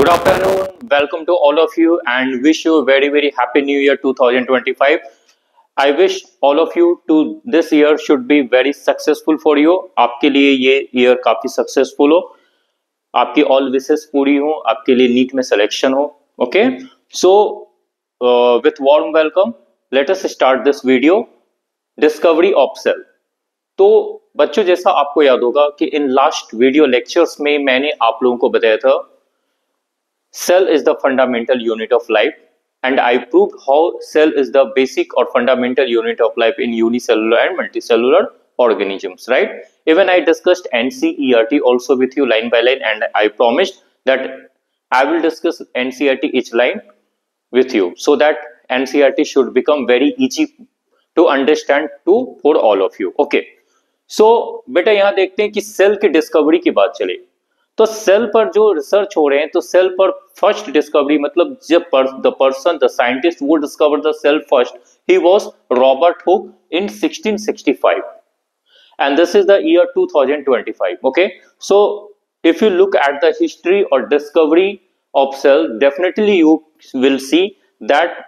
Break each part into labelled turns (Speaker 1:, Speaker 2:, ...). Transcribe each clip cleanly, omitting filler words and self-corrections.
Speaker 1: Good afternoon. Welcome to all of you and wish you a very happy new year 2025. I wish all of you to this year should be very successful for you. आपके लिए ये year काफी successful हो, आपकी all wishes पूरी हो, आपके लिए नीट में selection हो. Okay, so with warm welcome, let us start this video. Discovery of cell. तो बच्चों जैसा आपको याद होगा कि इन लास्ट वीडियो लेक्चर्स में मैंने आप लोगों को बताया था cell is the fundamental unit of life and I proved how cell is the basic or fundamental unit of life in unicellular and multicellular organisms, right? Even I discussed NCERT also with you line by line and I promised that I will discuss NCERT each line with you so that NCERT should become very easy to understand for all of you. Okay, so बेटा यहाँ देखते हैं कि cell की discovery की बात चले तो सेल पर जो रिसर्च हो रहे हैं तो सेल पर फर्स्ट डिस्कवरी मतलब जब द पर्सन द साइंटिस्ट वो डिस्कवर द सेल फर्स्ट ही was Robert Hooke in 1665 and this is the year 2025. Okay, so if you look at the history or discovery of cell, definitely you will see that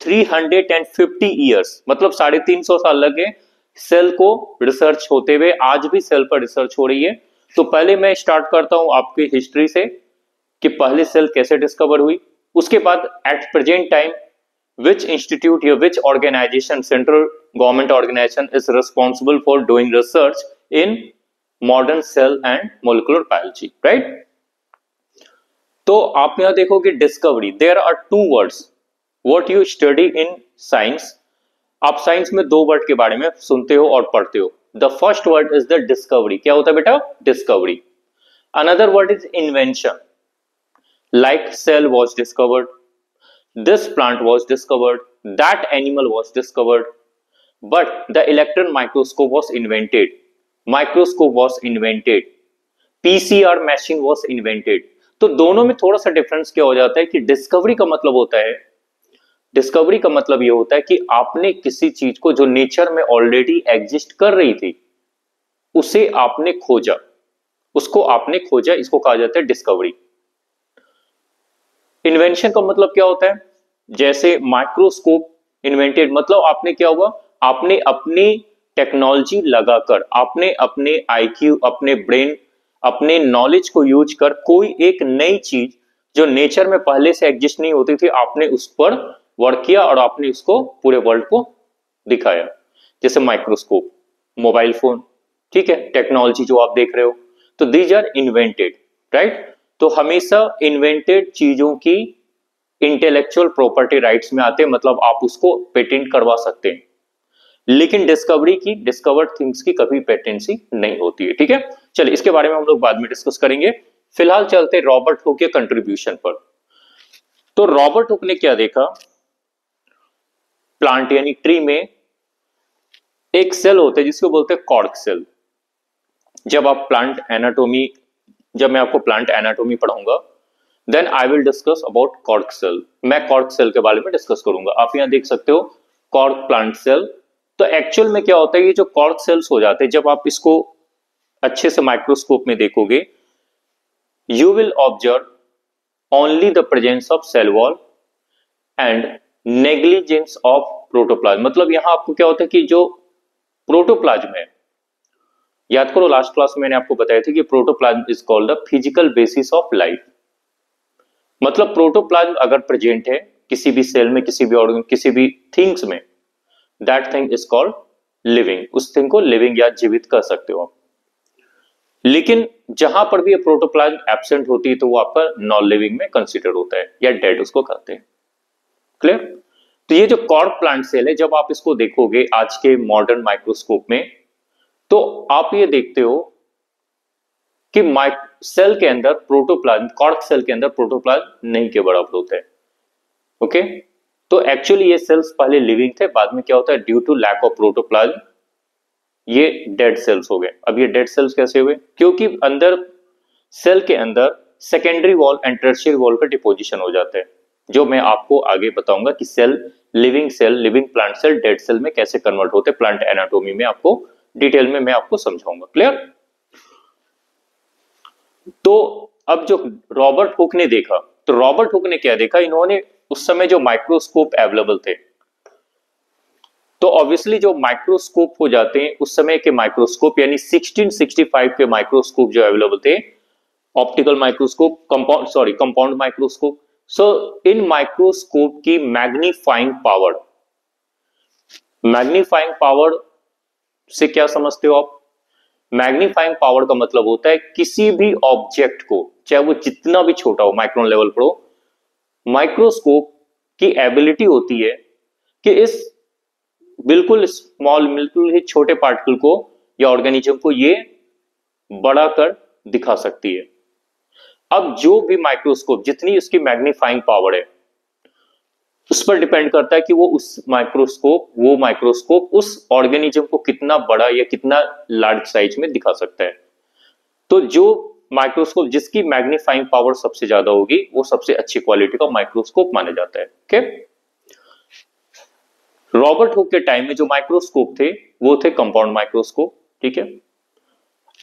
Speaker 1: 350 years मतलब 350 साल लगे cell को research होते हुए. आज भी cell पर रिसर्च हो रही है. तो पहले मैं स्टार्ट करता हूं आपकी हिस्ट्री से कि पहले सेल कैसे डिस्कवर हुई. उसके बाद at present time which institute या which organization central government organization is responsible for doing research in modern cell and molecular biology, right. तो आप यहां देखोगे discovery, there are two words what you study in science. आप science में दो word के बारे में सुनते हो और पढ़ते हो. The first word is the discovery. क्या होता है बेटा? Discovery. Another word is invention. Like cell was discovered, this plant was discovered, that animal was discovered, but the electron microscope was invented, microscope was invented, PCR machine was invented. तो दोनों में थोड़ा सा difference क्या हो जाता है कि डिस्कवरी का मतलब होता है, डिस्कवरी का मतलब यह होता है कि आपने किसी चीज को जो नेचर में ऑलरेडी एग्जिस्ट कर रही थी उसे आपने खोजा, उसको आपने खोजा, इसको कहा जाता है डिस्कवरी. इन्वेंशन का मतलब क्या होता है, जैसे माइक्रोस्कोप इन्वेंटेड मतलब आपने क्या हुआ, आपने अपनी टेक्नोलॉजी लगाकर, आपने अपने आईक्यू, अपने ब्रेन, अपने नॉलेज को यूज कर कोई एक नई चीज जो नेचर में पहले से एग्जिस्ट नहीं होती थी आपने उस पर वर्क किया और आपने उसको पूरे वर्ल्ड को दिखाया. जैसे माइक्रोस्कोप, मोबाइल फोन, ठीक है, टेक्नोलॉजी जो आप देख रहे हो, तो दीज आर इन्वेंटेड, राइट. तो हमेशा इन्वेंटेड चीजों की इंटेलेक्चुअल प्रॉपर्टी राइट्स में आते हैं, मतलब आप उसको पेटेंट करवा सकते हैं. लेकिन डिस्कवरी की, डिस्कवर्ड थिंग्स की कभी पेटेंसी नहीं होती है. ठीक है, चलिए इसके बारे में हम लोग बाद में डिस्कस करेंगे. फिलहाल चलते रॉबर्ट हुक के कंट्रीब्यूशन पर. तो रॉबर्ट हुक ने क्या देखा, प्लांट यानी ट्री में एक सेल होता है जिसको बोलते हैं कॉर्क सेल. जब आप प्लांट एनाटॉमी, जब मैं आपको प्लांट एनाटॉमी पढ़ाऊंगा then I will discuss about cork cell. मैं कॉर्क सेल के बारे में डिस्कस करूंगा. आप यहां देख सकते हो कॉर्क प्लांट सेल. तो एक्चुअल में क्या होता है, ये जो कॉर्क सेल्स हो जाते हैं जब आप इसको अच्छे से माइक्रोस्कोप में देखोगे you will observe only the presence of cell wall and negligence of protoplasm. मतलब यहां आपको क्या होता है कि जो प्रोटोप्लाज्म है, याद करो लास्ट क्लास में मैंने आपको बताया था कि protoplasm is called the physical basis of life. मतलब प्रोटोप्लाज्म अगर प्रेजेंट है किसी भी सेल में, किसी भी ऑर्गन, किसी भी थिंग्स में, that thing is called living. उस थिंग को लिविंग या जीवित कर सकते हो. लेकिन जहां पर भी ये प्रोटोप्लाज्म एब्सेंट होती है तो वो आपका नॉन लिविंग में कंसिडर होता है या डेड उसको कहते हैं. क्लियर. तो ये जो कॉर्क प्लांट सेल है जब आप इसको देखोगे आज के मॉडर्न माइक्रोस्कोप में तो आप ये देखते हो कि सेल के अंदर प्रोटोप्लाज्म, कॉर्क सेल के अंदर प्रोटोप्लाज्म नहीं के बराबर होता है. ओके, तो एक्चुअली ये सेल्स पहले लिविंग थे, बाद में क्या होता है due to lack of protoplasm ये डेड सेल्स हो गए. अब ये डेड सेल्स कैसे हुए, क्योंकि अंदर सेल के अंदर secondary wall and tertiary wall का डिपोजिशन हो जाता है, जो मैं आपको आगे बताऊंगा कि cell, living plant cell dead cell में कैसे कन्वर्ट होते हैं. प्लांट एनाटॉमी में आपको डिटेल में मैं आपको समझाऊंगा. क्लियर. तो अब जो रॉबर्ट हुक ने देखा, तो रॉबर्ट हुक ने क्या देखा, इन्होंने उस समय जो माइक्रोस्कोप अवेलेबल थे, तो ऑब्वियसली जो माइक्रोस्कोप हो जाते हैं उस समय के माइक्रोस्कोप, यानी 1665 के माइक्रोस्कोप जो अवेलेबल थे, ऑप्टिकल माइक्रोस्कोप, कंपाउंड माइक्रोस्कोप। सो इन माइक्रोस्कोप की मैग्नीफाइंग पावर से क्या समझते हो आप? मैग्नीफाइंग पावर का मतलब होता है किसी भी ऑब्जेक्ट को, चाहे वो जितना भी छोटा हो, माइक्रोन लेवल पर हो, माइक्रोस्कोप की एबिलिटी होती है कि इस बिल्कुल स्मॉल, बिल्कुल ही छोटे पार्टिकल को या ऑर्गेनिज्म को ये बड़ा कर दिखा सकती है। अब जो भी माइक्रोस्कोप, जितनी उसकी मैग्नीफाइंग पावर है, उस पर डिपेंड करता है कि वो माइक्रोस्कोप उस ऑर्गेनिज्म को कितना बड़ा या कितना लार्ज साइज में दिखा सकता है। तो जो माइक्रोस्कोप जिसकी मैग्नीफाइंग पावर सबसे ज्यादा होगी, वो सबसे अच्छी क्वालिटी का माइक्रोस्कोप माना जाता है। ओके, रॉबर्ट हुक के टाइम में जो माइक्रोस्कोप थे वो थे कंपाउंड माइक्रोस्कोप। ठीक है,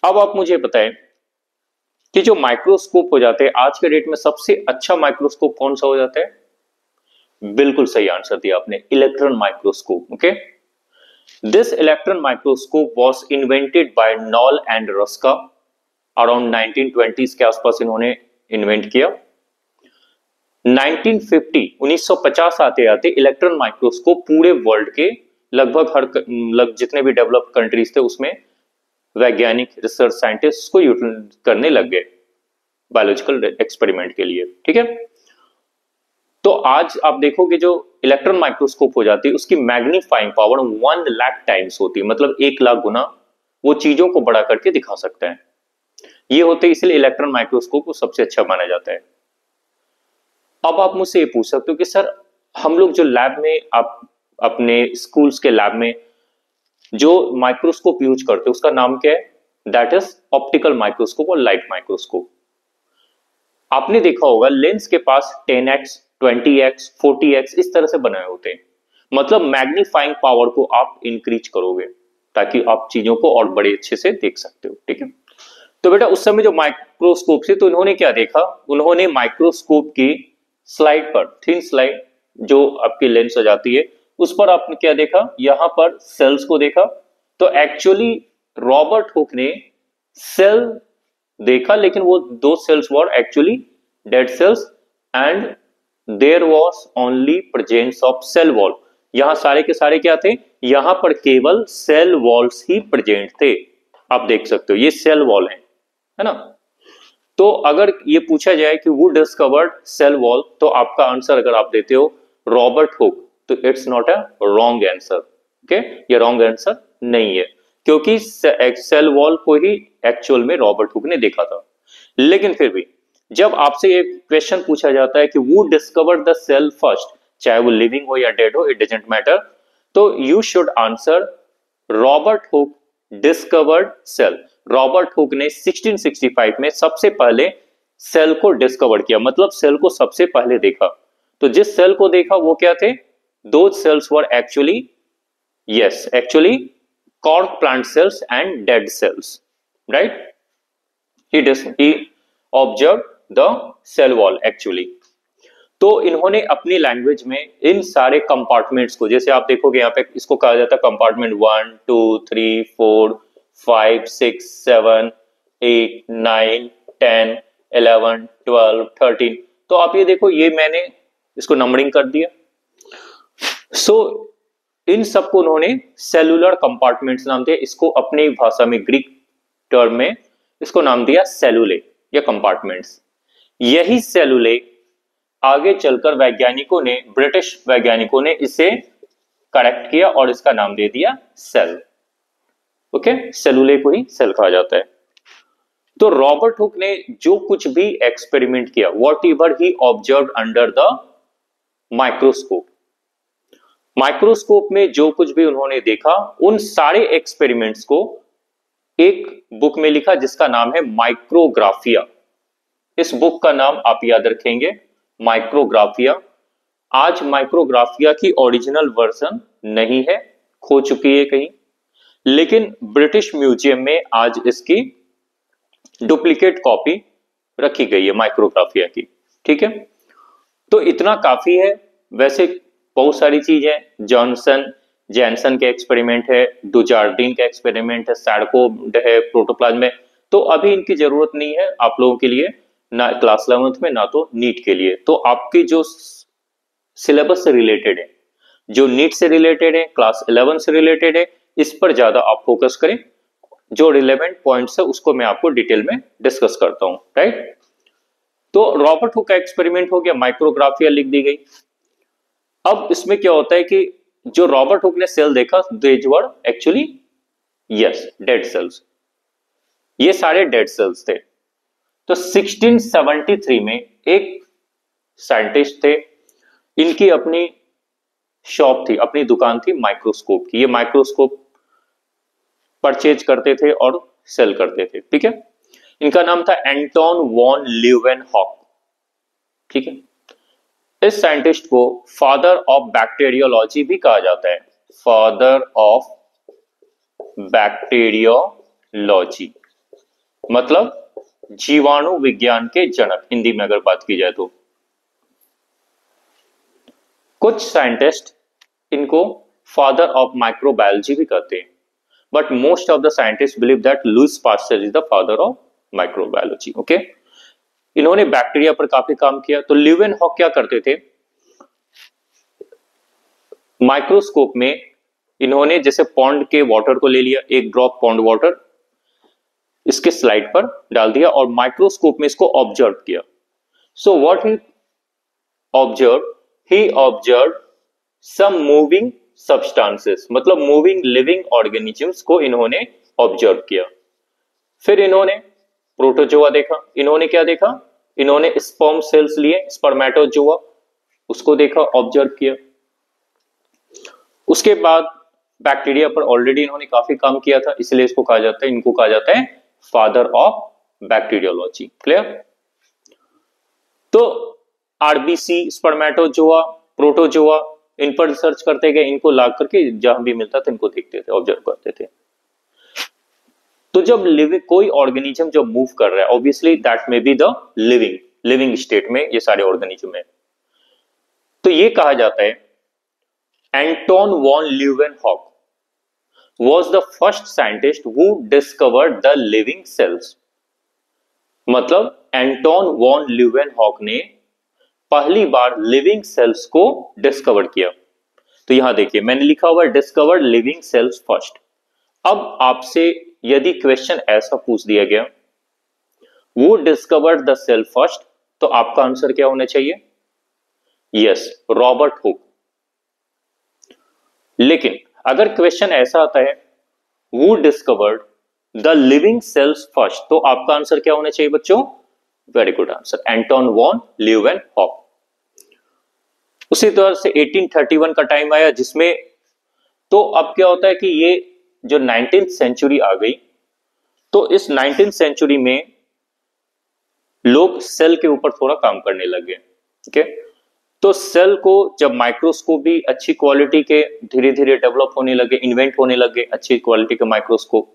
Speaker 1: अब आप मुझे बताएं कि जो माइक्रोस्कोप हो जाते हैं आज के डेट में, सबसे अच्छा माइक्रोस्कोप कौन सा हो जाता है? बिल्कुल सही आंसर दिया आपने, electron microscope. Okay, this electron microscope was invented by knoll and Ruska, around 1920s के आसपास इन्होंने इन्वेंट किया। 1950 आते आते इलेक्ट्रॉन माइक्रोस्कोप पूरे वर्ल्ड के लगभग जितने भी डेवलप्ड कंट्रीज थे उसमें वैज्ञानिक, रिसर्च साइंटिस्ट को यूटिलाइज करने लग गए बायोलॉजिकल एक्सपेरिमेंट के लिए। ठीक है, तो आज आप देखोगे जो इलेक्ट्रॉन माइक्रोस्कोप हो जाती है उसकी मैग्नीफाइंग पावर 1 लाख टाइम्स होती है, मतलब 1 लाख गुना वो चीजों को बड़ा करके दिखा सकता है। ये होते इसलिए इलेक्ट्रॉन माइक्रोस्कोप को सबसे अच्छा माना जाता है। अब आप मुझसे ये पूछ सकते हो कि सर, हम लोग जो लैब में, आप अपने स्कूल्स के लैब में जो माइक्रोस्कोप यूज करते हो उसका नाम क्या है? दैट इज ऑप्टिकल माइक्रोस्कोप और लाइट माइक्रोस्कोप। आपने देखा होगा लेंस के पास 10x, 20x, 40x इस तरह से बनाए होते हैं, मतलब मैग्नीफाइंग पावर को आप इंक्रीज करोगे ताकि आप चीजों को और बड़े अच्छे से देख सकते हो। ठीक है, तो बेटा उस समय जो माइक्रोस्कोप से, तो इन्होंने क्या देखा, उन्होंने माइक्रोस्कोप की स्लाइड पर, थिन स्लाइड जो आपकी लेंस हो जाती है, उस पर आपने क्या देखा, यहां पर सेल्स को देखा। तो एक्चुअली रॉबर्ट हुक ने सेल देखा, लेकिन वो दो cells were actually dead cells and there was only presence of cell wall. यहां सारे के सारे क्या थे, यहां पर केवल सेल वॉल्स ही प्रेजेंट थे। आप देख सकते हो ये सेल वॉल है ना। तो अगर ये पूछा जाए कि वो डिस्कवर्ड सेल वॉल, तो आपका आंसर अगर आप देते हो रॉबर्ट हुक, तो it's not a wrong answer. Okay, ये रॉन्ग आंसर नहीं है, क्योंकि सेल वॉल को ही एक्चुअल में रॉबर्ट हुक ने देखा था। लेकिन फिर भी जब आपसे ये क्वेश्चन पूछा जाता है कि वो डिस्कवर्ड द सेल फर्स्ट, चाहे वो लिविंग हो या डेड हो, इट डजंट मैटर, तो you should answer Robert Hooke discovered cell. Robert Hooke ने 1665 में सबसे पहले सेल को डिस्कवर किया, मतलब सेल को सबसे पहले देखा। तो जिस सेल को देखा वो क्या थे, दो cells were actually cork plant cells and dead cells, right. he observed the cell wall actually। तो इन्होंने अपनी लैंग्वेज में इन सारे कंपार्टमेंट्स को, जैसे आप देखोगे यहाँ पे इसको कहा जाता है कंपार्टमेंट 1 2 3 4 5 6 7 8 9 10 11 12 13। तो आप ये देखो, ये मैंने इसको नंबरिंग कर दिया। सो इन सबको उन्होंने सेलुलर कंपार्टमेंट्स नाम दिया। इसको अपनी भाषा में, ग्रीक टर्म में इसको नाम दिया सेलुले या कंपार्टमेंट्स। यही सेलुले आगे चलकर ब्रिटिश वैज्ञानिकों ने इसे करेक्ट किया और इसका नाम दे दिया सेल। ओके, सेलुले को ही सेल कहा जाता है। तो रॉबर्ट हुक ने जो कुछ भी एक्सपेरिमेंट किया, what ever he observe under the microscope में जो कुछ भी उन्होंने देखा, उन सारे एक्सपेरिमेंट्स को एक बुक में लिखा जिसका नाम है माइक्रोग्राफिया। इस बुक का नाम आप याद रखेंगे, माइक्रोग्राफिया। आज माइक्रोग्राफिया की ओरिजिनल वर्जन नहीं है, खो चुकी है कहीं, लेकिन ब्रिटिश म्यूजियम में आज इसकी डुप्लीकेट कॉपी रखी गई है माइक्रोग्राफिया की, ठीक है। तो इतना काफी है। वैसे बहुत सारी चीज है, जॉनसन जैनसन के एक्सपेरिमेंट है, डुजार्डिन का एक्सपेरिमेंट है, सैडको है प्रोटोप्लाज्म में। तो अभी इनकी जरूरत नहीं है आप लोगों के लिए, ना क्लास 11th में ना तो नीट के लिए। तो आपकी जो सिलेबस से रिलेटेड है, जो नीट से रिलेटेड है, क्लास 11 से रिलेटेड है, इस पर ज्यादा आप फोकस करें। जो रिलेवेंट पॉइंट्स है उसको मैं आपको डिटेल में डिस्कस करता हूं, राइट। तो रॉबर्ट हुक का एक्सपेरिमेंट हो गया, माइक्रोग्राफिया लिख दी गई। अब इसमें क्या होता है कि जो रॉबर्ट हुक ने सेल देखा, देज were actually yes dead cells, ये सारे डेड सेल्स थे। तो 1673 में एक साइंटिस्ट थे, इनकी अपनी शॉप थी, अपनी दुकान थी माइक्रोस्कोप की। ये माइक्रोस्कोप परचेज करते थे और सेल करते थे, ठीक है। इनका नाम था एंटोन वॉन ल्यूवेनहॉक, ठीक है। इस साइंटिस्ट को फादर ऑफ बैक्टीरियोलॉजी भी कहा जाता है, फादर ऑफ बैक्टीरियोलॉजी, मतलब जीवाणु विज्ञान के जनक, हिंदी में अगर बात की जाए तो। कुछ साइंटिस्ट इनको फादर ऑफ माइक्रोबायोलॉजी भी कहते हैं, but most of the scientist believe that Lewis pasture is the father of microbiology, okay. इन्होंने बैक्टीरिया पर काफी काम किया। तो ल्यूवेनहॉक क्या करते थे, माइक्रोस्कोप में इन्होंने जैसे पॉन्ड के वाटर को ले लिया, एक ड्रॉप पॉन्ड वाटर इसके स्लाइड पर डाल दिया और माइक्रोस्कोप में इसको ऑब्जर्व किया। So what he observe, he observe some moving substances, मतलब मूविंग लिविंग ऑर्गेनिजम्स को इन्होंने ऑब्जर्व किया। फिर इन्होंने प्रोटोजोआ देखा। इन्होंने क्या देखा, इन्होंने स्पर्म सेल्स लिए, स्पर्मेटोजोआ, उसको देखा, ऑब्जर्व किया। उसके बाद बैक्टीरिया पर ऑलरेडी इन्होंने काफी काम किया था, इसलिए इसको कहा जाता है, इनको कहा जाता है फादर ऑफ बैक्टीरियोलॉजी, क्लियर। तो आरबीसी, स्पर्मेटोजोआ, प्रोटोजोआ, इन पर रिसर्च करते गए, इनको ला करके जहां भी मिलता था इनको देखते थे, ऑब्जर्व करते थे। तो जब लिविंग कोई ऑर्गेनिज्म जब मूव कर रहा है, obviously that may be the living state में ये सारे ऑर्गेनिज्म है, तो ये कहा जाता है Anton von Leeuwenhoek was the first scientist who discovered the living cells। मतलब एंटोन वॉन ल्यूवेनहॉक ने पहली बार लिविंग सेल्स को डिस्कवर किया। तो यहां देखिए मैंने लिखा हुआ डिस्कवर्ड लिविंग सेल्स फर्स्ट। अब आपसे यदि क्वेश्चन ऐसा पूछ दिया गया, वो डिस्कवर्ड द सेल फर्स्ट, तो आपका आंसर क्या होना चाहिए, यस रॉबर्ट हुक। लेकिन अगर क्वेश्चन ऐसा आता है who discovered the living cells first, तो आपका आंसर क्या होना चाहिए बच्चों, very good answer, Anton von Leeuwenhoek. उसी तरह से 1831 का टाइम आया जिसमें, तो अब क्या होता है कि ये जो 19th सेंचुरी आ गई, तो इस 19th सेंचुरी में लोग सेल के ऊपर थोड़ा काम करने लगे, ठीक है। तो सेल को जब माइक्रोस्कोप भी अच्छी क्वालिटी के धीरे धीरे डेवलप होने लगे, इन्वेंट होने लगे अच्छी क्वालिटी के माइक्रोस्कोप।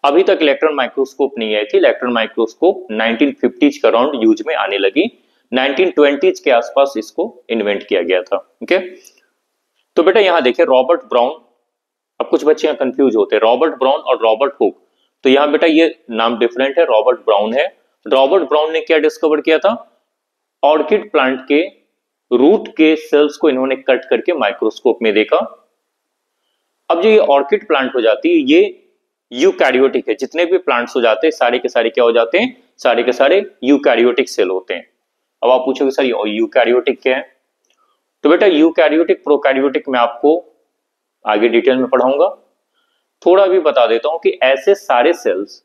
Speaker 1: अभी तक इलेक्ट्रॉन माइक्रोस्कोप नहीं आई थी, इलेक्ट्रॉन माइक्रोस्कोप 1950s के अराउंड यूज में आने लगी, 1920s के आसपास इसको इन्वेंट किया गया था, ओके। तो बेटा यहां देखिए रॉबर्ट ब्राउन, अब कुछ बच्चे यहां कंफ्यूज होते हैं रॉबर्ट ब्राउन और रॉबर्ट हुक, तो यहां बेटा ये नाम डिफरेंट है, रॉबर्ट ब्राउन है। रॉबर्ट ब्राउन ने क्या डिस्कवर किया था, ऑर्किड प्लांट के रूट के सेल्स को इन्होंने कट करके माइक्रोस्कोप में देखा। अब जो ये ऑर्किड प्लांट हो जाती है, ये यूकैरियोटिक है, जितने भी प्लांट्स हो जाते हैं सारे के सारे क्या हो जाते हैं, सारे के सारे यूकैरियोटिक सेल होते हैं। अब आप पूछोगे सर यूकैरियोटिक क्या है, तो बेटा यूकैरियोटिक प्रोकैरियोटिक मैं आपको आगे डिटेल में पढ़ाऊंगा। थोड़ा भी बता देता हूं कि ऐसे सारे सेल्स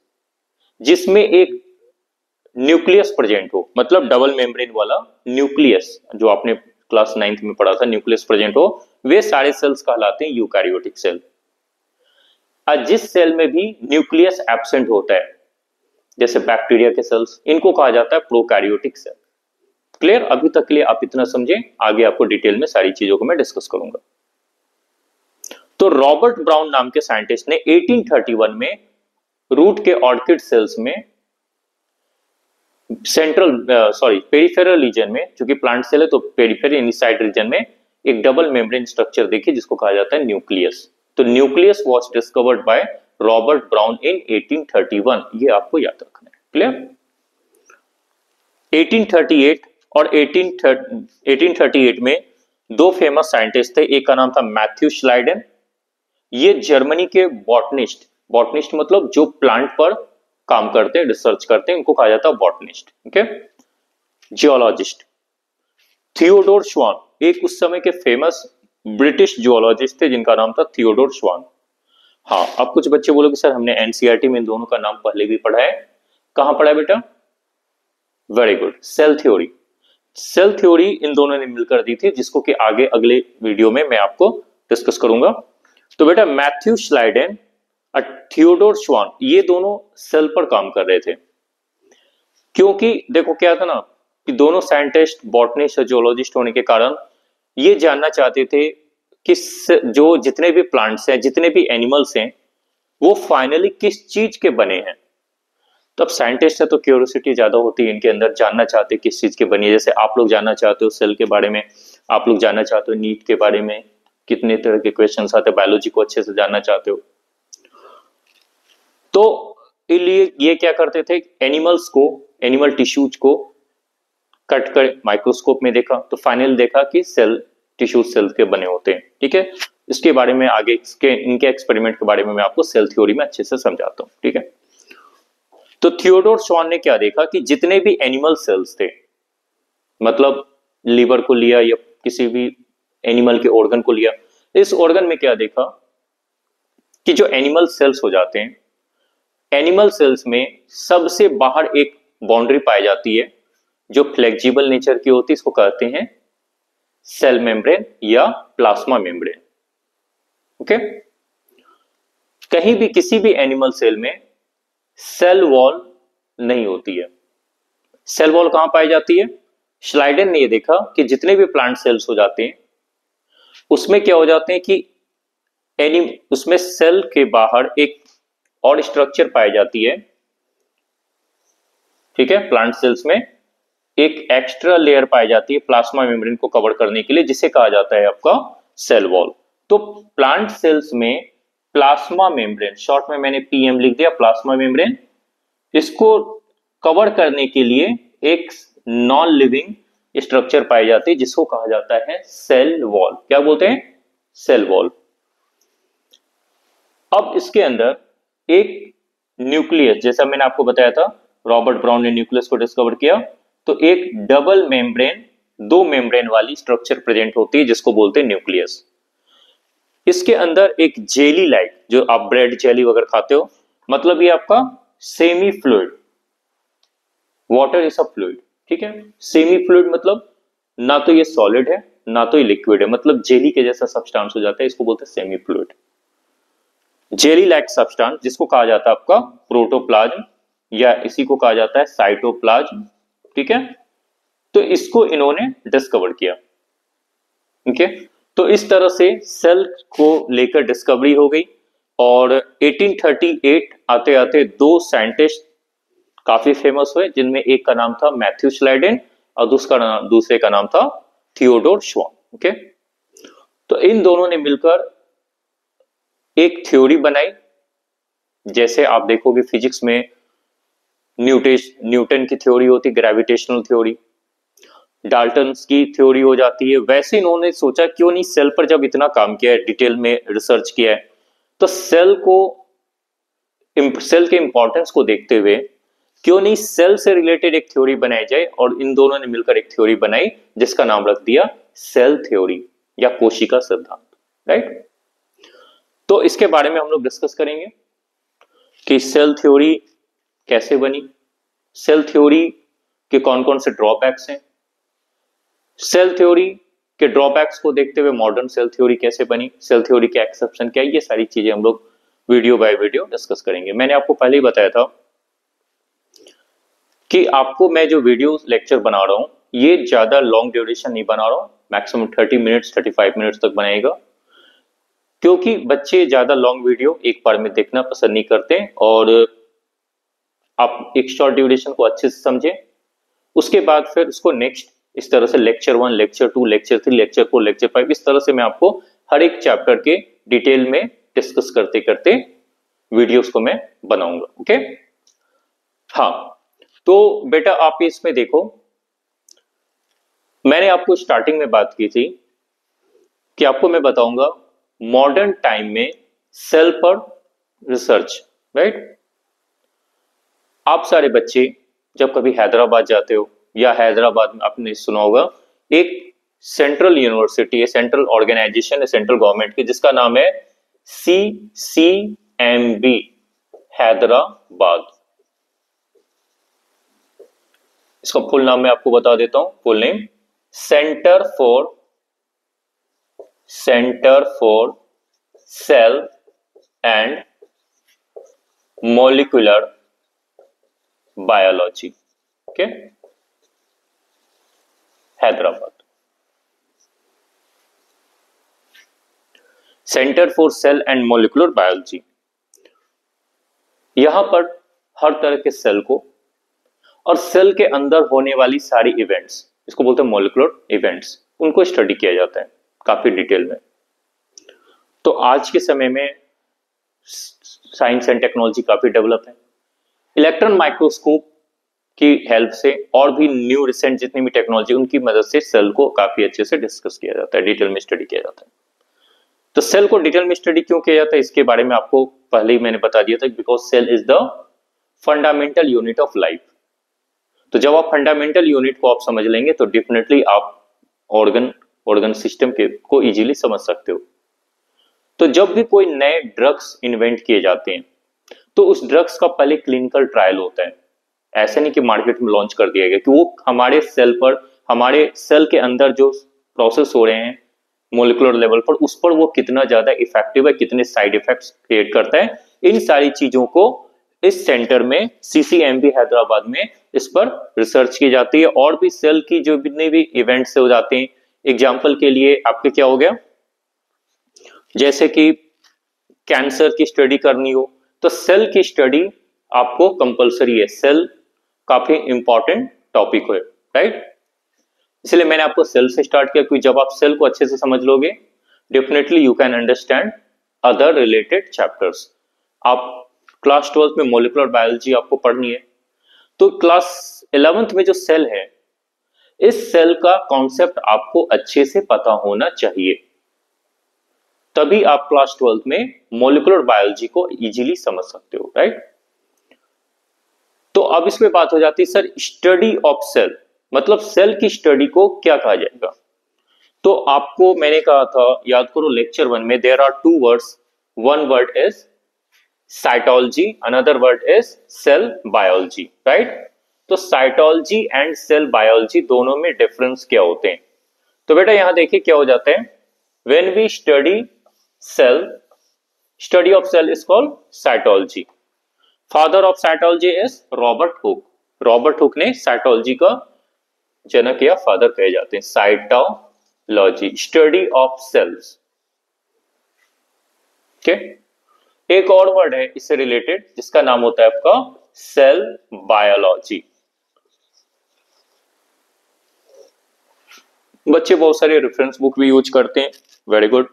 Speaker 1: जिसमें एक न्यूक्लियस प्रेजेंट हो, मतलब डबल मेम्ब्रेन वाला न्यूक्लियस, जो आपने क्लास 9th में पढ़ा था, न्यूक्लियस प्रेजेंट हो, वे सारे सेल्स कहलाते हैं यूकैरियोटिक सेल। और जिस सेल में भी न्यूक्लियस एब्सेंट होता है, जैसे बैक्टीरिया के सेल्स, इनको कहा जाता है प्रोकैरियोटिक सेल। क्लियर, अभी तक के लिए आप इतना समझें, आगे आपको डिटेल में सारी चीजों को मैं डिस्कस करूंगा। तो रॉबर्ट ब्राउन नाम के साइंटिस्ट ने 1831 में रूट के ऑर्किड सेल्स में पेरिफेरल रीजन में, चूंकि प्लांट सेल है तो पेरिफेरल इनसाइड रीजन में एक डबल मेम्ब्रेन स्ट्रक्चर देखिए जिसको कहा जाता है न्यूक्लियस। तो nucleus was discovered by Robert brown इन 1831, ये आपको याद रखना है। क्लियर? 1838 और 1838 में दो फेमस साइंटिस्ट थे, एक का नाम था मैथ्यू श्लाइडन, ये जर्मनी के बॉटनिस्ट, बॉटनिस्ट मतलब जो प्लांट पर काम करते हैं, रिसर्च करते हैं, उनको कहा जाता है बॉटनिस्ट। ओके, जियोलॉजिस्ट थियोडोर श्वान, एक उस समय के फेमस ब्रिटिश जियोलॉजिस्ट थे जिनका नाम था थियोडोर श्वान। हाँ, अब कुछ बच्चे बोलोगे सर हमने एनसीईआरटी में इन दोनों का नाम पहले भी पढ़ा है, कहां पढ़ा है बेटा? Very good, cell theory. Cell theory इन दोनों ने मिलकर दी थी, जिसको कि आगे अगले वीडियो में मैं आपको डिस्कस करूंगा। तो बेटा मैथ्यू श्लाइडेन और थियोडोर श्वान ये दोनों सेल पर काम कर रहे थे, क्योंकि देखो क्या था ना कि दोनों साइंटिस्ट बॉटनिस्ट और जियोलॉजिस्ट होने के कारण ये जानना चाहते थे कि जो जितने भी प्लांट्स हैं, जितने भी एनिमल्स हैं, वो फाइनली किस चीज के बने हैं। तब साइंटिस्ट है तो क्यूरियोसिटी ज्यादा होती है इनके अंदर, जानना चाहते हैं किस चीज के बनी है। जैसे आप लोग जानना चाहते हो सेल के बारे में, आप लोग जानना चाहते हो नीट के बारे में, कितने तरह के क्वेश्चंस आते हैं, बायोलॉजी को अच्छे से जानना चाहते हो। तो इसलिए ये क्या करते थे, एनिमल्स को, एनिमल टिश्यूज को कट कर माइक्रोस्कोप में देखा तो फाइनल देखा कि सेल टिश्यू सेल के बने होते हैं। ठीक है, इसके बारे में आगे इनके एक्सपेरिमेंट के बारे में मैं आपको सेल थ्योरी में अच्छे से समझाता हूं। ठीक है, तो थियोडोर श्वान ने क्या देखा कि जितने भी एनिमल सेल्स थे, मतलब लीवर को लिया या किसी भी एनिमल के ऑर्गन को लिया, इस ऑर्गन में क्या देखा कि जो एनिमल सेल्स हो जाते हैं, एनिमल सेल्स में सबसे बाहर एक बाउंड्री पाई जाती है जो फ्लेक्सिबल नेचर की होती है, इसको कहते हैं सेल मेम्ब्रेन या प्लाज्मा मेम्ब्रेन। ओके, कहीं भी किसी भी एनिमल सेल में सेल वॉल नहीं होती है। सेल वॉल कहां पाई जाती है? श्लाइडन ने यह देखा कि जितने भी प्लांट सेल्स हो जाते हैं उसमें क्या हो जाते हैं कि उसमें सेल के बाहर एक और स्ट्रक्चर पाई जाती है। ठीक है, प्लांट सेल्स में एक एक्स्ट्रा लेयर पाई जाती है प्लाज्मा मेम्ब्रेन को कवर करने के लिए, जिसे कहा जाता है आपका सेल वॉल। तो प्लांट सेल्स में प्लाज्मा मेम्ब्रेन, शॉर्ट में मैंने पीएम लिख दिया, प्लाज्मा मेम्ब्रेन, इसको कवर करने के लिए एक नॉन लिविंग स्ट्रक्चर पाई जाती है जिसको कहा जाता है सेल वॉल। क्या बोलते हैं? Cell wall. अब इसके अंदर एक न्यूक्लियस, जैसा मैंने आपको बताया था रॉबर्ट ब्राउन ने न्यूक्लियस को डिस्कवर किया, तो एक डबल मेम्ब्रेन, दो मेम्ब्रेन वाली स्ट्रक्चर प्रेजेंट होती है जिसको बोलते हैं न्यूक्लियस। इसके अंदर एक जेली लाइक, जो आप ब्रेड जेली वगैरह खाते हो, मतलब ये आपका semi fluid, water is a fluid. ठीक है, सेमी फ्लूइड मतलब ना तो ये सॉलिड है ना तो ये लिक्विड है, मतलब जेली के जैसा सब्सटेंस हो जाता है, इसको बोलते हैं semi fluid. Jelly like substance जिसको कहा जाता है आपका प्रोटोप्लाज्म, या इसी को कहा जाता है साइटोप्लाज्म। ठीक है, तो इसको इन्होंने डिस्कवर किया। ठीक है, तो इस तरह से सेल को लेकर डिस्कवरी हो गई। और 1838 आते आते दो साइंटिस्ट काफी फेमस हुए, जिनमें एक का नाम था मैथ्यू श्लाइडेन और दूसरे का नाम था थियोडोर श्वान। ओके, तो इन दोनों ने मिलकर एक थ्योरी बनाई। जैसे आप देखोगे फिजिक्स में न्यूटन की थ्योरी होती, ग्रेविटेशनल थ्योरी, डाल्टन की थ्योरी हो जाती है, वैसे इन्होंने सोचा क्यों नहीं सेल पर जब इतना काम किया है, डिटेल में रिसर्च किया है, तो सेल के इंपॉर्टेंस को देखते हुए क्यों नहीं सेल से रिलेटेड एक थ्योरी बनाई जाए। और इन दोनों ने मिलकर एक थ्योरी बनाई जिसका नाम रख दिया सेल थ्योरी या कोशिका सिद्धांत। राइट, तो इसके बारे में हम लोग डिस्कस करेंगे कि सेल थ्योरी कैसे बनी, सेल थ्योरी के कौन कौन से ड्रॉबैक्स हैं, सेल थ्योरी के ड्रॉबैक्स को देखते हुए मॉडर्न सेल थ्योरी कैसे बनी, सेल थ्योरी के एक्सेप्शन क्या है, ये सारी चीजें हम लोग वीडियो बाय वीडियो डिस्कस करेंगे। मैंने आपको पहले ही बताया था कि आपको मैं जो वीडियो लेक्चर बना रहा हूं ये ज्यादा लॉन्ग ड्यूरेशन नहीं बना रहा हूं, मैक्सिमम 30 मिनट्स 35 मिनट्स तक बनाएगा, क्योंकि बच्चे ज्यादा लॉन्ग वीडियो एक बार में देखना पसंद नहीं करते और आप एक शॉर्ट ड्यूरेशन को अच्छे से समझें उसके बाद फिर उसको नेक्स्ट इस तरह से lecture 1, lecture 2, lecture 3, lecture 4, lecture 5, इस तरह से मैं आपको हर एक चैप्टर के डिटेल में डिस्कस करते करते वीडियोस को मैं बनाऊंगा। ओके, हाँ, तो बेटा आप इसमें देखो, मैंने आपको स्टार्टिंग में बात की थी कि आपको मैं बताऊंगा मॉडर्न टाइम में सेल पर रिसर्च, राइट। आप सारे बच्चे जब कभी हैदराबाद जाते हो या हैदराबाद में आपने सुना होगा एक सेंट्रल यूनिवर्सिटी है, सेंट्रल ऑर्गेनाइजेशन है, सेंट्रल गवर्नमेंट की, जिसका नाम है CCMB हैदराबाद। इसका फुल नाम मैं आपको बता देता हूं, full name centre for sale and molecular biology. Okay, Hyderabad, centre for sale and molecular biology. यहां पर हर तरह के सेल को और सेल के अंदर होने वाली सारी इवेंट्स, इसको बोलते हैं मॉलिक्यूलर इवेंट्स, उनको स्टडी किया जाता है काफी डिटेल में। तो आज के समय में साइंस एंड टेक्नोलॉजी काफी डेवलप है। इलेक्ट्रॉन माइक्रोस्कोप की हेल्प से और भी न्यू रिसेंट जितनी भी टेक्नोलॉजी, उनकी मदद से सेल को काफी अच्छे से डिस्कस किया जाता है, डिटेल में स्टडी किया जाता है। तो सेल को डिटेल में स्टडी क्यों किया जाता है, इसके बारे में आपको पहले ही मैंने बता दिया था, because cell is the fundamental unit of life. तो जब आप फंडामेंटल यूनिट को आप समझ लेंगे तो डेफिनेटली आप ऑर्गन सिस्टम के को इजीली समझ सकते हो। तो जब भी कोई नए ड्रग्स इन्वेंट किए जाते हैं तो उस ड्रग्स का पहले क्लिनिकल ट्रायल होता है। ऐसे नहीं कि मार्केट में लॉन्च कर दिया गया, कि वो हमारे सेल पर, हमारे सेल के अंदर जो प्रोसेस हो रहे हैं मोलिकुलर लेवल पर, उस पर वो कितना ज्यादा इफेक्टिव है, कितने साइड इफेक्ट्स क्रिएट करता है, इन सारी चीजों को इस सेंटर में CCMB हैदराबाद में इस पर रिसर्च की जाती है। और भी सेल की जो जितने भी इवेंट्स हो जाते हैं, एग्जाम्पल के लिए आपके क्या हो गया, जैसे कि कैंसर की स्टडी करनी हो तो सेल की स्टडी आपको कंपलसरी है। सेल काफी इंपॉर्टेंट टॉपिक है, राइट। इसलिए मैंने आपको सेल से स्टार्ट किया, क्योंकि जब आप सेल को अच्छे से समझ लोगे definitely you can understand other related chapters. आप क्लास 12th में मॉलिक्यूलर बायोलॉजी आपको पढ़नी है, तो क्लास 11th में जो सेल है, इस सेल का कॉन्सेप्ट आपको अच्छे से पता होना चाहिए, तभी आप क्लास 12th में मॉलिक्यूलर बायोलॉजी को इजीली समझ सकते हो, राइट। तो अब इसमें बात हो जाती है, सर स्टडी ऑफ सेल, मतलब सेल की स्टडी को क्या कहा जाएगा। तो आपको मैंने कहा था, याद करो लेक्चर 1 में, there are two words, one word is cytology, another word is cell biology, right. तो साइटोलॉजी एंड सेल बायोलॉजी दोनों में डिफरेंस क्या होते हैं। तो बेटा यहां देखिए क्या हो जाता है, when we study cell, study of cell is called cytology. Father of cytology is Robert Hooke. Robert Hooke ने साइटोलॉजी का जनक या फादर कहे जाते हैं। Cytology, study of cells. Okay, एक और वर्ड है इससे रिलेटेड जिसका नाम होता है आपका सेल बायोलॉजी। बच्चे बहुत सारे रेफरेंस बुक भी यूज करते हैं, वेरी गुड।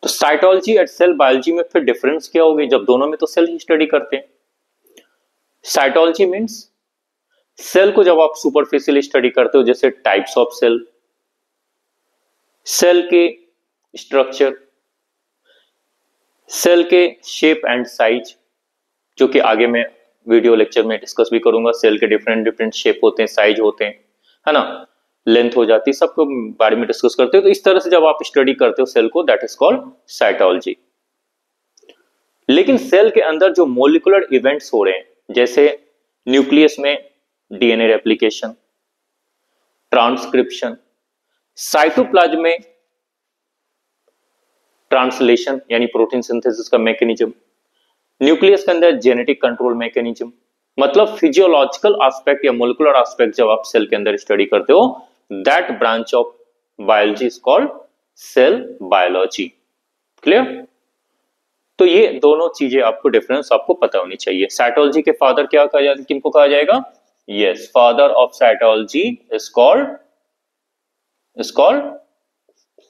Speaker 1: तो साइटोलॉजी और सेल बायोलॉजी में फिर डिफरेंस क्या होगी, जब दोनों में तो सेल ही स्टडी करते हैं। साइटोलॉजी मींस सेल को जब आप सुपरफिशियली स्टडी करते हो, जैसे टाइप्स ऑफ सेल, सेल के स्ट्रक्चर, सेल के शेप एंड साइज, जो कि आगे मैं वीडियो लेक्चर में डिस्कस भी करूंगा। सेल के डिफरेंट डिफरेंट शेप होते हैं, साइज होते हैं, है ना, लेंथ हो जाती है, सबको बारे में डिस्कस करते हो। तो इस तरह से जब आप स्टडी करते हो सेल को, दैट इज कॉल्ड साइटोलॉजी। लेकिन सेल के अंदर जो मोलिकुलर इवेंट्स हो रहे हैं, जैसे न्यूक्लियस में डीएनए रेप्लिकेशन, ट्रांसक्रिप्शन, साइटोप्लाज्म में ट्रांसलेशन यानी प्रोटीन सिंथेसिस का मैकेनिज्म, न्यूक्लियस के अंदर जेनेटिक कंट्रोल मैकेनिज्म, मतलब फिजियोलॉजिकल एस्पेक्ट या मोलिकुलर एस्पेक्ट जब आप सेल के अंदर स्टडी करते हो, that branch of biology is called cell biology. Clear. तो ये दोनों चीजें आपको डिफरेंस आपको पता होनी चाहिए। साइटोलॉजी के फादर क्या कहा जाएगा, किनको कहा जाएगा, Yes, father of cytology is called,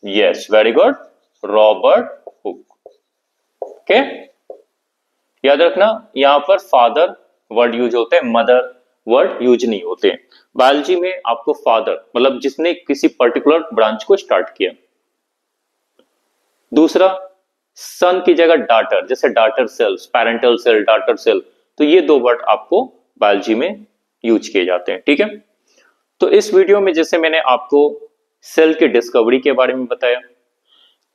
Speaker 1: yes, very good, Robert Hooke. Okay, याद रखना यहां पर फादर वर्ड यूज होते हैं, मदर वर्ड यूज नहीं होते हैं। बायोलॉजी में आपको फादर मतलब जिसने किसी पर्टिकुलर ब्रांच को स्टार्ट किया। दूसरा, सन की जगह डाटर, जैसे daughter cells, parental cell, daughter cell, तो ये दो वर्ड आपको बायोलॉजी में यूज किए जाते हैं। ठीक है, तो इस वीडियो में जैसे मैंने आपको सेल की डिस्कवरी के बारे में बताया,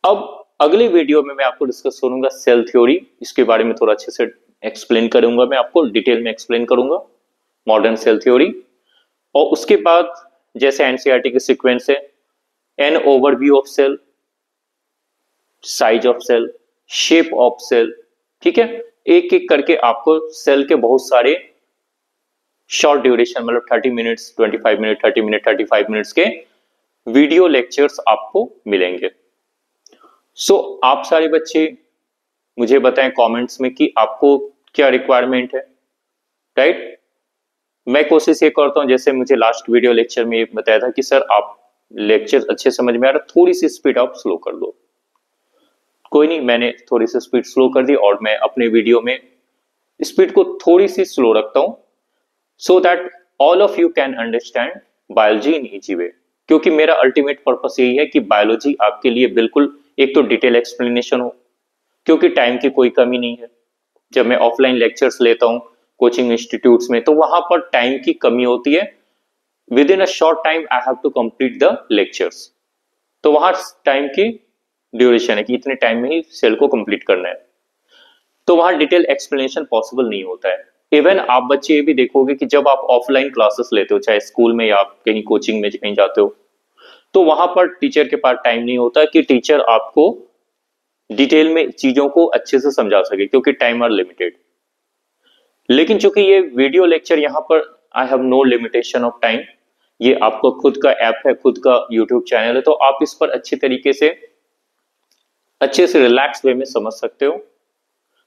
Speaker 1: अब अगले वीडियो में मैं आपको डिस्कस करूंगा सेल थ्योरी, इसके बारे में थोड़ा अच्छे से एक्सप्लेन करूंगा, मैं आपको डिटेल में एक्सप्लेन करूंगा मॉडर्न सेल थ्योरी। और उसके बाद जैसे एनसीईआरटी की सीक्वेंस है, an overview of cell, size of cell, shape of cell, ठीक है, एक एक करके आपको सेल के बहुत सारे शॉर्ट ड्यूरेशन मतलब 30 मिनट्स, 25 मिनट, 30 मिनट, 35 मिनट्स के वीडियो लेक्चर्स आपको मिलेंगे। सो आप सारे बच्चे मुझे बताएं कमेंट्स में कि आपको क्या रिक्वायरमेंट है, राइट। मैं कोशिश ये करता हूं, जैसे मुझे लास्ट वीडियो लेक्चर में बताया था कि सर आप लेक्चर अच्छे समझ में आ रहा, थोड़ी सी स्पीड आप स्लो कर दो। कोई नहीं, मैंने थोड़ी सी स्पीड स्लो कर दी और मैं अपने वीडियो में स्पीड को थोड़ी सी स्लो रखता हूं, so that all of you can understand biology in easy way. क्योंकि मेरा अल्टीमेट पर्पस यही है कि बायोलॉजी आपके लिए बिल्कुल एक तो डिटेल एक्सप्लेनेशन हो, क्योंकि टाइम की कोई कमी नहीं है। जब मैं ऑफलाइन लेक्चर्स लेता हूं कोचिंग इंस्टीट्यूट्स में, तो वहां पर टाइम की कमी होती है, within a short time I have to complete the lectures, तो वहां टाइम की ड्यूरेशन है कि इतने टाइम में ही सेल को कंप्लीट करना है, तो वहां डिटेल एक्सप्लेनेशन पॉसिबल नहीं होता है। इवन आप बच्चे ये भी देखोगे कि जब आप ऑफलाइन क्लासेस लेते हो, चाहे स्कूल में या आप कहीं कोचिंग में कहीं जाते हो, तो वहां पर टीचर के पास टाइम नहीं होता कि टीचर आपको डिटेल में चीजों को अच्छे से समझा सके, क्योंकि टाइम आर लिमिटेड। लेकिन चूंकि ये वीडियो लेक्चर यहाँ पर I have no limitation of time, ये आपको खुद का ऐप है, खुद का यूट्यूब चैनल है, तो आप इस पर अच्छे तरीके से अच्छे से रिलैक्स वे में समझ सकते हो,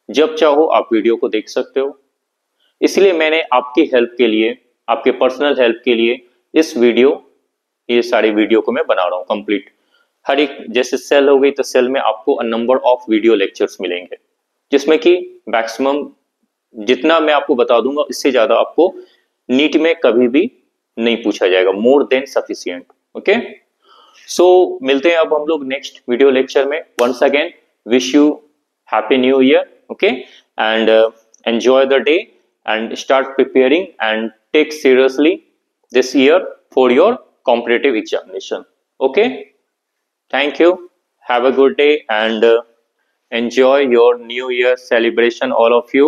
Speaker 1: जब चाहो आप वीडियो को देख सकते हो। इसलिए मैंने आपकी हेल्प के लिए, आपके पर्सनल हेल्प के लिए इस वीडियो, ये सारे वीडियो को मैं बना रहा हूँ कंप्लीट। हर एक जैसे सेल हो गई, तो सेल में आपको a number of video lectures मिलेंगे, जिसमें कि मैक्सिमम जितना मैं आपको बता दूंगा, इससे ज्यादा आपको नीट में कभी भी नहीं पूछा जाएगा, more than sufficient. Okay, so मिलते हैं अब हम लोग नेक्स्ट वीडियो लेक्चर में। Once again wish you happy new year, okay, and enjoy the day and start preparing and take seriously this year for your competitive examination. Okay, thank you, have a good day, and enjoy your new year celebration all of you.